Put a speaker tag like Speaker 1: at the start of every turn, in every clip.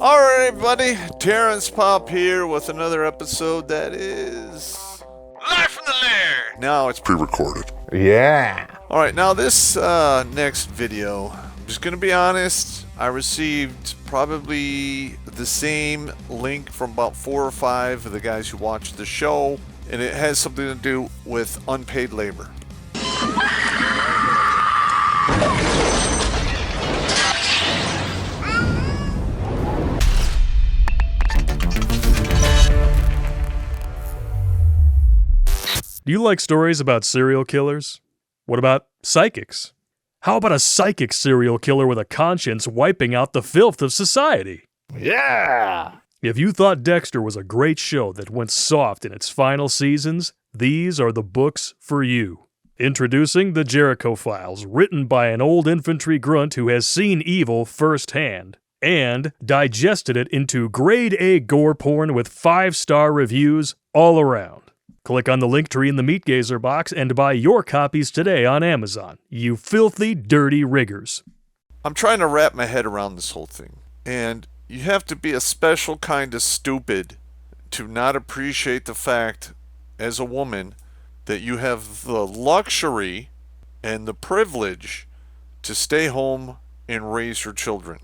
Speaker 1: Alright, everybody, Terrence Pop here with another episode that is live from the Lair. Now it's pre-recorded.
Speaker 2: Yeah.
Speaker 1: Alright, now this next video, I'm just going to be honest, I received probably the same link from about 4 or 5 of the guys who watched the show, and it has something to do with unpaid labor.
Speaker 3: Do you like stories about serial killers? What about psychics? How about a psychic serial killer with a conscience wiping out the filth of society?
Speaker 2: Yeah.
Speaker 3: If you thought Dexter was a great show that went soft in its final seasons, these are the books for you. Introducing The Jericho Files, written by an old infantry grunt who has seen evil firsthand, and digested it into grade A gore porn with 5-star reviews all around. Click on the link tree in the Meat Gazer box and buy your copies today on Amazon, you filthy, dirty riggers.
Speaker 1: I'm trying to wrap my head around this whole thing, and you have to be a special kind of stupid to not appreciate the fact, as a woman, that you have the luxury and the privilege to stay home and raise your children.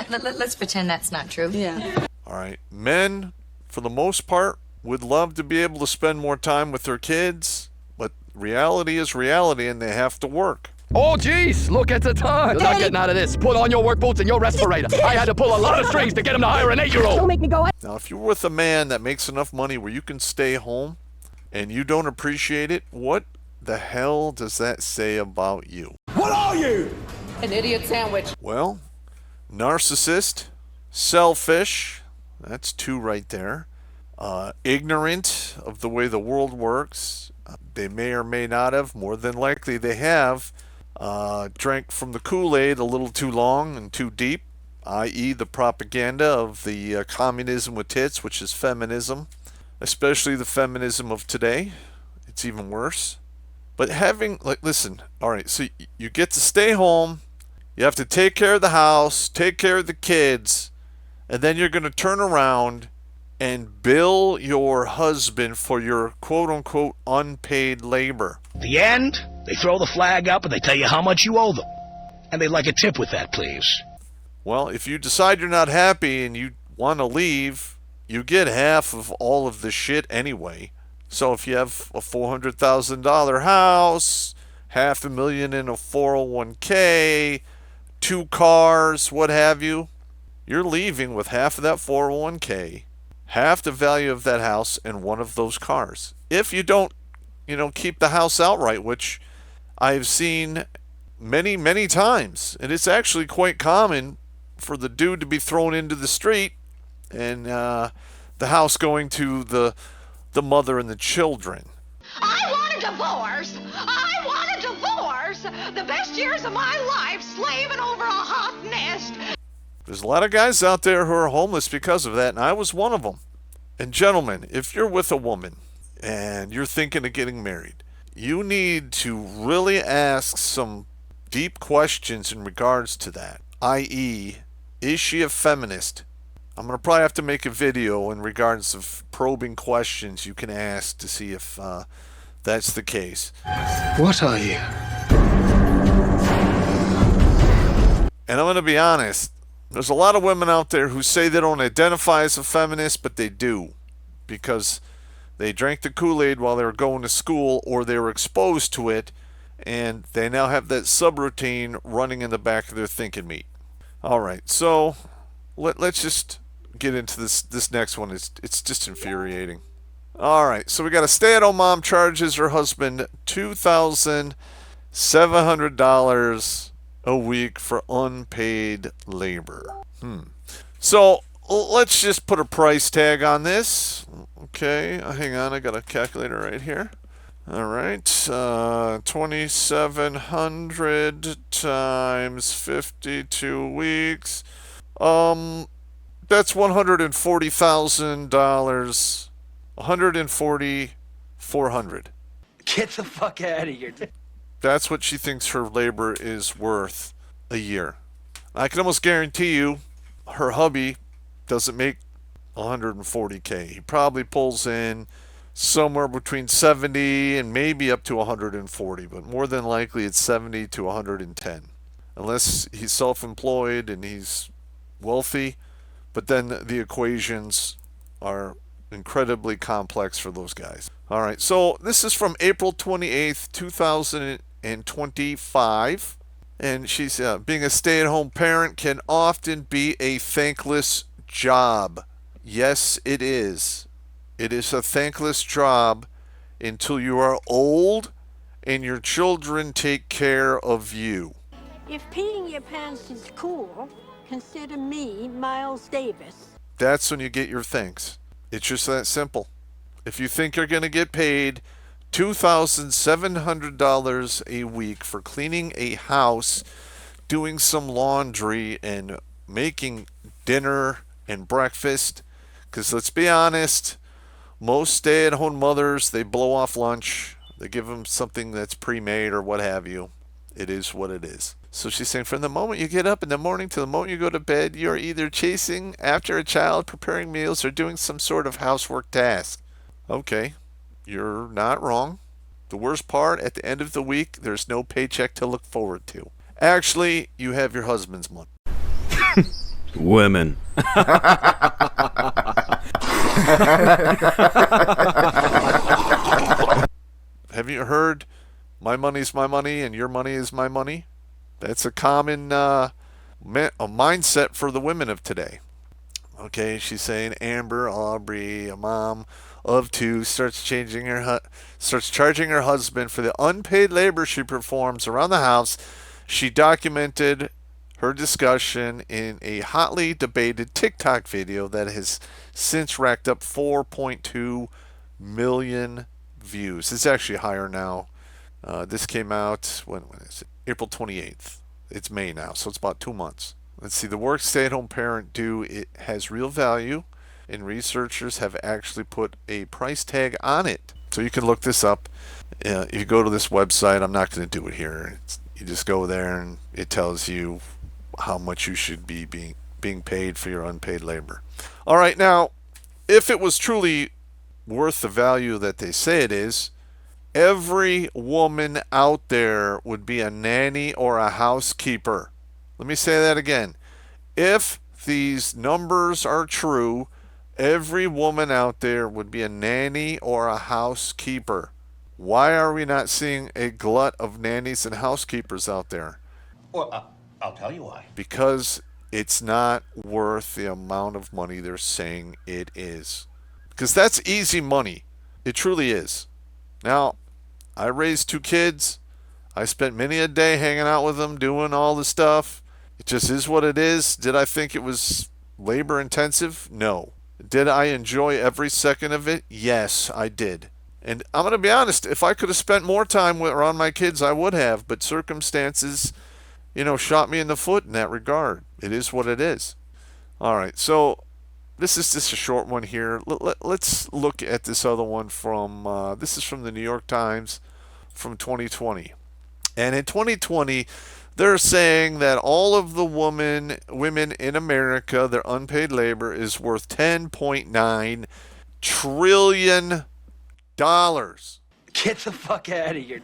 Speaker 4: Let's pretend that's not true.
Speaker 5: Yeah.
Speaker 1: Alright, men, for the most part, would love to be able to spend more time with their kids, but reality is reality and they have to work.
Speaker 6: Oh, jeez, look at the time. You're not getting out of this. Put on your work boots and your respirator. I had to pull a lot of strings to get him to hire an 8-year-old.
Speaker 5: Don't make me go.
Speaker 1: Now, if you're with a man that makes enough money where you can stay home and you don't appreciate it, what the hell does that say about you?
Speaker 6: What are you?
Speaker 5: An idiot sandwich.
Speaker 1: Well, narcissist, selfish, that's 2 right there. Ignorant of the way the world works. They may or may not have, more than likely they have, drank from the Kool-Aid a little too long and too deep, i.e. the propaganda of the communism with tits, which is feminism, especially the feminism of today. It's even worse. But having, listen, alright, so you get to stay home, you have to take care of the house, take care of the kids, and then you're going to turn around and bill your husband for your quote-unquote unpaid labor.
Speaker 7: The end, they throw the flag up and they tell you how much you owe them. And they'd like a tip with that, please.
Speaker 1: Well, if you decide you're not happy and you want to leave, you get half of all of the shit anyway. So if you have a $400,000 house, $500,000 in a 401k, 2 cars, what have you, you're leaving with half of that 401k, half the value of that house, and 1 of those cars. If you don't, keep the house outright, which I've seen many, many times. And it's actually quite common for the dude to be thrown into the street and the house going to the mother and the children.
Speaker 8: I want a divorce! I want a divorce! The best years of my life slaving over a hot nest!
Speaker 1: There's a lot of guys out there who are homeless because of that, and I was one of them. And gentlemen, if you're with a woman and you're thinking of getting married, you need to really ask some deep questions in regards to that, i.e., is she a feminist? I'm going to probably have to make a video in regards of probing questions you can ask to see if that's the case.
Speaker 7: What are you?
Speaker 1: And I'm going to be honest, there's a lot of women out there who say they don't identify as a feminist, but they do. Because they drank the Kool-Aid while they were going to school, or they were exposed to it, and they now have that subroutine running in the back of their thinking meat. Alright, so let's just get into this next one. It's just infuriating. Alright, so we got a stay-at-home mom charges her husband $2,700 a week for unpaid labor. So let's just put a price tag on this. Okay, hang on, I got a calculator right here. All right, 2,700 times 52 weeks. That's $140,000. 140,400.
Speaker 6: Get the fuck out of here.
Speaker 1: That's what she thinks her labor is worth a year. I can almost guarantee you her hubby doesn't make 140K. He probably pulls in somewhere between 70 and maybe up to 140, but more than likely it's 70 to 110. Unless he's self-employed and he's wealthy, but then the equations are incredibly complex for those guys. All right, so this is from April 28th, 2025. And she's being a stay-at-home parent can often be a thankless job. Yes, it is. It is a thankless job until you are old and your children take care of you.
Speaker 5: If peeing your pants is cool, consider me Miles Davis.
Speaker 1: That's when you get your thanks. It's just that simple. If you think you're going to get paid $2,700 a week for cleaning a house, doing some laundry, and making dinner and breakfast, because let's be honest, most stay-at-home mothers, they blow off lunch. They give them something that's pre-made or what have you. It is what it is. So she's saying from the moment you get up in the morning to the moment you go to bed, you're either chasing after a child, preparing meals, or doing some sort of housework task. Okay, you're not wrong. The worst part, at the end of the week, there's no paycheck to look forward to. Actually, you have your husband's money.
Speaker 9: Women.
Speaker 1: Have you heard, my money's my money and your money is my money? That's a common a mindset for the women of today. Okay, she's saying Amber Aubrey, a mom of two, starts charging her husband for the unpaid labor she performs around the house. She documented her discussion in a hotly debated TikTok video that has since racked up 4.2 million views. It's actually higher now. This came out, when is it? April 28th. It's May now, so it's about 2 months. Let's see, the work stay-at-home parent do, it has real value, and researchers have actually put a price tag on it. So you can look this up. If you go to this website, I'm not going to do it here. You just go there and it tells you how much you should be being paid for your unpaid labor. All right, now, if it was truly worth the value that they say it is, every woman out there would be a nanny or a housekeeper. Let me say that again. If these numbers are true, every woman out there would be a nanny or a housekeeper. Why are we not seeing a glut of nannies and housekeepers out there?
Speaker 10: Well, I'll tell you why.
Speaker 1: Because it's not worth the amount of money they're saying it is. Because that's easy money. It truly is. Now, I raised 2 kids. I spent many a day hanging out with them, doing all the stuff. It just is what it is. Did I think it was labor intensive? No. Did I enjoy every second of it? Yes, I did. And I'm going to be honest, if I could have spent more time around my kids, I would have. But circumstances, shot me in the foot in that regard. It is what it is. All right, so this is just a short one here. Let's look at this other one from, this is from the New York Times from 2020. And in 2020, they're saying that all of the women in America, their unpaid labor is worth $10.9 trillion.
Speaker 10: Get the fuck out of here.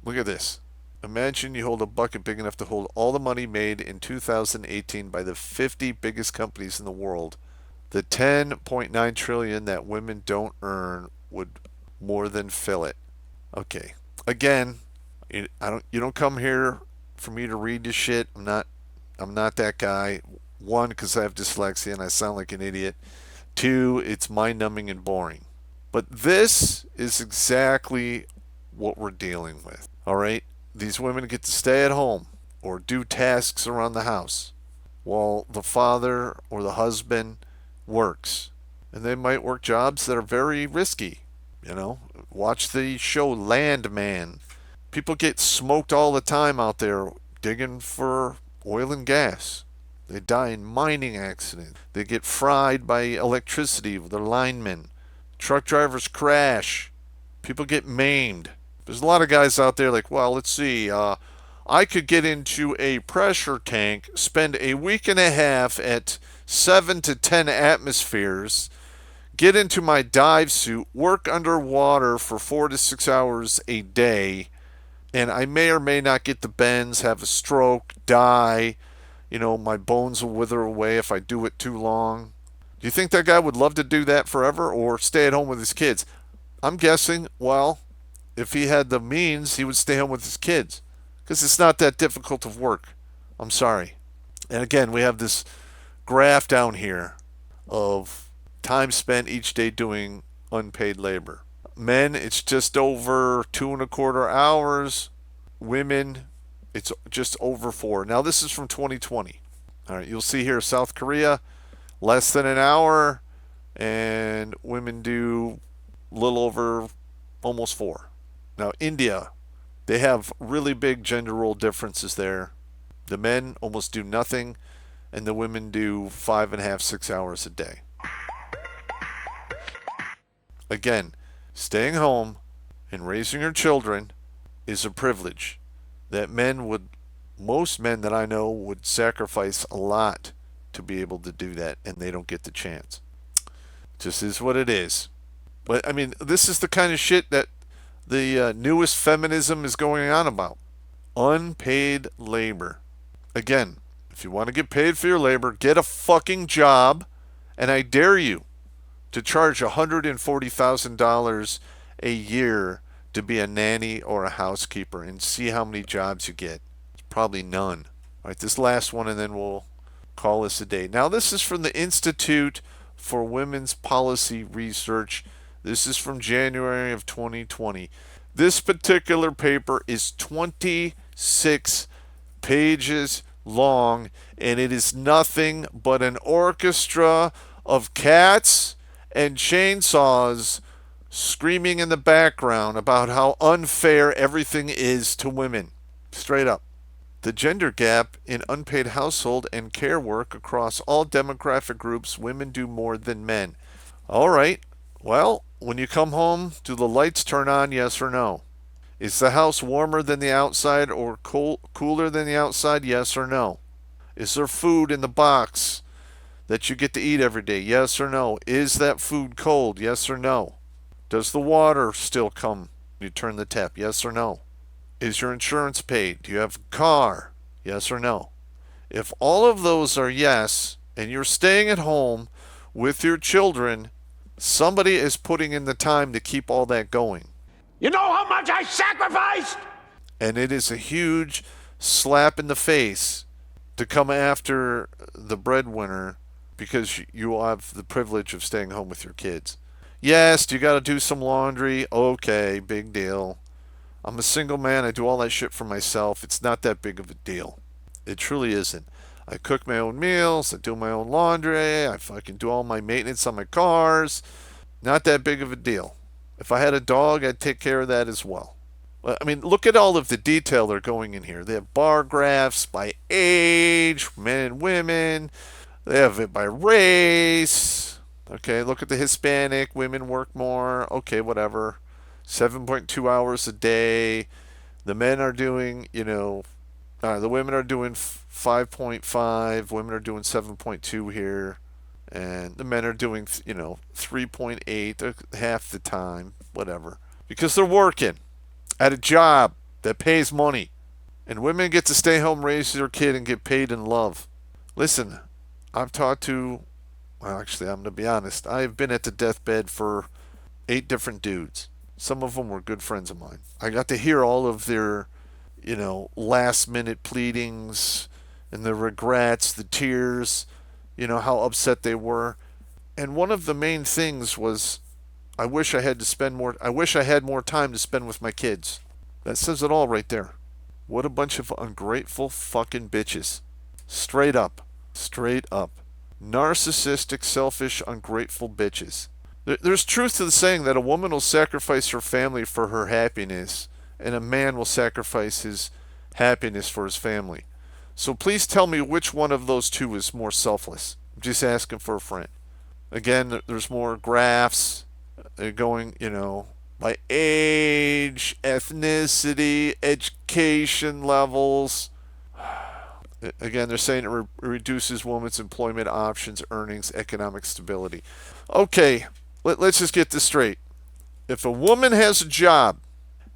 Speaker 1: Look at this. Imagine you hold a bucket big enough to hold all the money made in 2018 by the 50 biggest companies in the world. The $10.9 trillion that women don't earn would more than fill it. Okay. Again, you don't come here for me to read you shit. I'm not that guy. 1, because I have dyslexia and I sound like an idiot. 2, it's mind-numbing and boring. But this is exactly what we're dealing with. All right? These women get to stay at home or do tasks around the house while the father or the husband works. And they might work jobs that are very risky. Watch the show Landman. People get smoked all the time out there digging for oil and gas. They die in mining accidents. They get fried by electricity with their linemen. Truck drivers crash. People get maimed. There's a lot of guys out there like, well, let's see, I could get into a pressure tank, spend a week and a half at 7 to 10 atmospheres, get into my dive suit, work underwater for 4 to 6 hours a day, and I may or may not get the bends, have a stroke, die. My bones will wither away if I do it too long. Do you think that guy would love to do that forever or stay at home with his kids? I'm guessing, well, if he had the means, he would stay home with his kids. Because it's not that difficult of work. I'm sorry. And again, we have this graph down here of time spent each day doing unpaid labor. Men, it's just over 2.25 hours. Women, it's just over 4. Now, this is from 2020. All right, you'll see here South Korea, less than an hour, and women do a little over almost 4. Now, India, they have really big gender role differences there. The men almost do nothing, and the women do 5.5, 6 hours a day. Again, staying home and raising your children is a privilege that most men that I know would sacrifice a lot to be able to do that, and they don't get the chance. Just is what it is. But, I mean, this is the kind of shit that the newest feminism is going on about. Unpaid labor. Again, if you want to get paid for your labor, get a fucking job, and I dare you to charge $140,000 a year to be a nanny or a housekeeper and see how many jobs you get. It's probably none. All right, this last one, and then we'll call this a day. Now, this is from the Institute for Women's Policy Research. This is from January of 2020. This particular paper is 26 pages long, and it is nothing but an orchestra of cats and chainsaws screaming in the background about how unfair everything is to women. Straight up. The gender gap in unpaid household and care work across all demographic groups, women do more than men. All right. Well, when you come home, do the lights turn on, yes or no? Is the house warmer than the outside or cooler than the outside, yes or no? Is there food in the box that you get to eat every day, yes or no? Is that food cold, yes or no? Does the water still come when you turn the tap, yes or no? Is your insurance paid? Do you have a car, yes or no? If all of those are yes, and you're staying at home with your children, somebody is putting in the time to keep all that going.
Speaker 10: You know how much I sacrificed?
Speaker 1: And it is a huge slap in the face to come after the breadwinner because you have the privilege of staying home with your kids. Yes, you got to do some laundry. Okay, big deal. I'm a single man. I do all that shit for myself. It's not that big of a deal. It truly isn't. I cook my own meals. I do my own laundry. I fucking do all my maintenance on my cars. Not that big of a deal. If I had a dog, I'd take care of that as well. I mean, look at all of the detail they're going in here. They have bar graphs by age, men and women. They have it by race. Okay, look at the Hispanic. Women work more. Okay, whatever. 7.2 hours a day. The men are doing, the women are doing 5.5. Women are doing 7.2 here. And the men are doing, 3.8, half the time, whatever. Because they're working at a job that pays money. And women get to stay home, raise their kid, and get paid in love. Listen, I've talked to, well, actually, I'm going to be honest. I've been at the deathbed for 8 different dudes. Some of them were good friends of mine. I got to hear all of their, last minute pleadings and the regrets, the tears, how upset they were. And one of the main things was, I wish I had more time to spend with my kids. That says it all right there. What a bunch of ungrateful fucking bitches. Straight up. Straight up. Narcissistic, selfish, ungrateful bitches. There's truth to the saying that a woman will sacrifice her family for her happiness, and a man will sacrifice his happiness for his family. So please tell me which one of those two is more selfless. I'm just asking for a friend. Again, there's more graphs going, by age, ethnicity, education levels. Again, they're saying it reduces women's employment options, earnings, economic stability. Okay, let's just get this straight. If a woman has a job,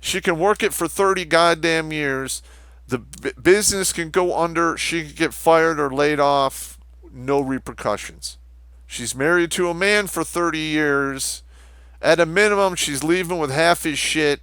Speaker 1: she can work it for 30 goddamn years. The business can go under. She can get fired or laid off. No repercussions. She's married to a man for 30 years. At a minimum, she's leaving with half his shit,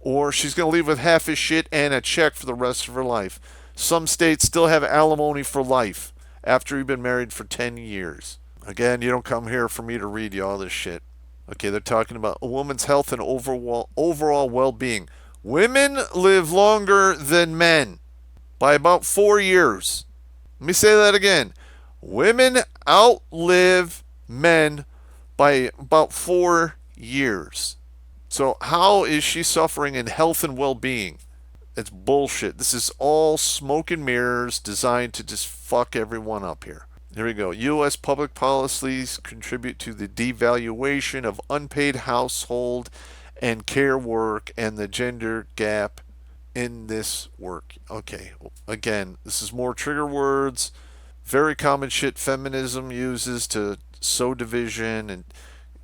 Speaker 1: or she's going to leave with half his shit and a check for the rest of her life. Some states still have alimony for life after you've been married for 10 years. Again, you don't come here for me to read you all this shit. Okay, they're talking about a woman's health and overall well-being. Women live longer than men by about 4 years. Let me say that again. Women outlive men by about 4 years. So how is she suffering in health and well-being? It's bullshit. This is all smoke and mirrors designed to just fuck everyone up here. Here we go. U.S. public policies contribute to the devaluation of unpaid household and care work and the gender gap in this work. Okay, again, this is more trigger words. Very common shit feminism uses to sow division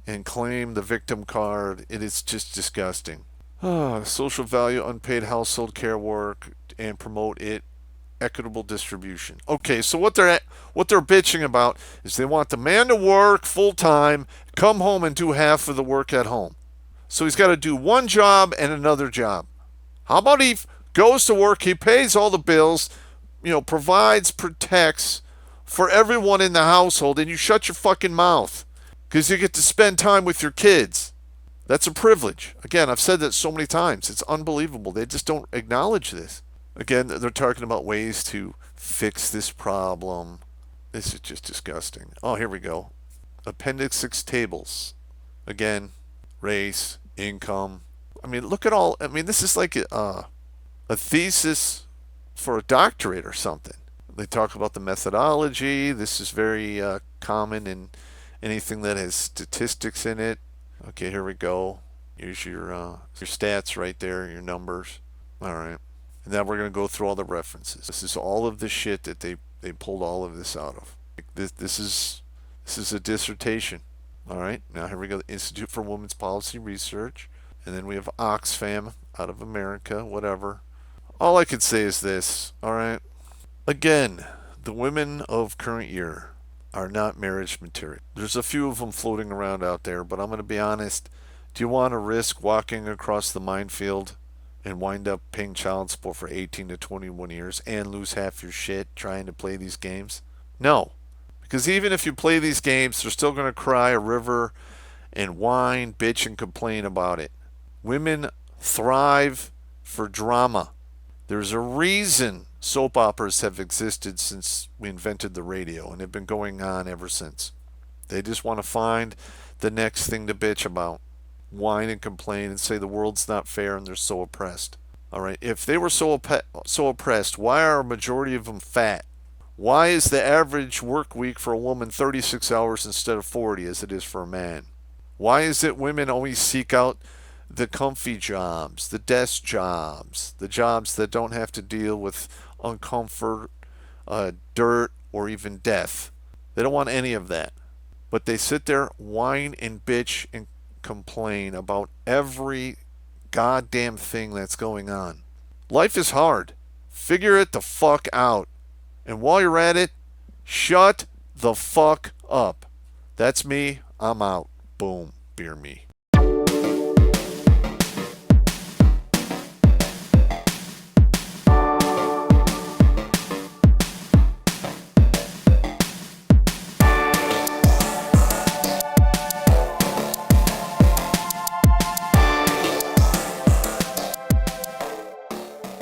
Speaker 1: and claim the victim card. It is just disgusting. Social value, unpaid household care work, and promote it. Equitable distribution. Okay, so what they're bitching about is they want the man to work full time, come home and do half of the work at home. So he's got to do one job and another job. How about he goes to work, he pays all the bills, provides, protects for everyone in the household, and you shut your fucking mouth because you get to spend time with your kids. That's a privilege. Again, I've said that so many times. It's unbelievable. They just don't acknowledge this. Again, they're talking about ways to fix this problem. This is just disgusting. Oh, here we go. Appendix 6 tables. Again, race, income. Look at all. This is like a thesis for a doctorate or something. They talk about the methodology. This is very common in anything that has statistics in it. Okay, here we go. Here's your stats right there, your numbers. All right. And now we're going to go through all the references. This is all of the shit that they pulled all of this out of. This is a dissertation. All right. Now here we go. The Institute for Women's Policy Research. And then we have Oxfam out of America, whatever. All I could say is this. All right. Again, the women of current year are not marriage material. There's a few of them floating around out there, but I'm going to be honest. Do you want to risk walking across the minefield and wind up paying child support for 18 to 21 years and lose half your shit trying to play these games? No. Because even if you play these games, they're still going to cry a river and whine, bitch, and complain about it. Women thrive for drama. There's a reason soap operas have existed since we invented the radio, and have been going on ever since. They just want to find the next thing to bitch about, whine and complain and say the world's not fair and they're so oppressed. All right, if they were so oppressed, why are a majority of them fat? Why is the average work week for a woman 36 hours instead of 40 as it is for a man? Why is it women always seek out the comfy jobs, the desk jobs, the jobs that don't have to deal with uncomfort, dirt, or even death? They don't want any of that. But they sit there, whine and bitch and complain about every goddamn thing that's going on. Life is hard. Figure it the fuck out. And while you're at it, shut the fuck up. That's me. I'm out. Boom. Beer me.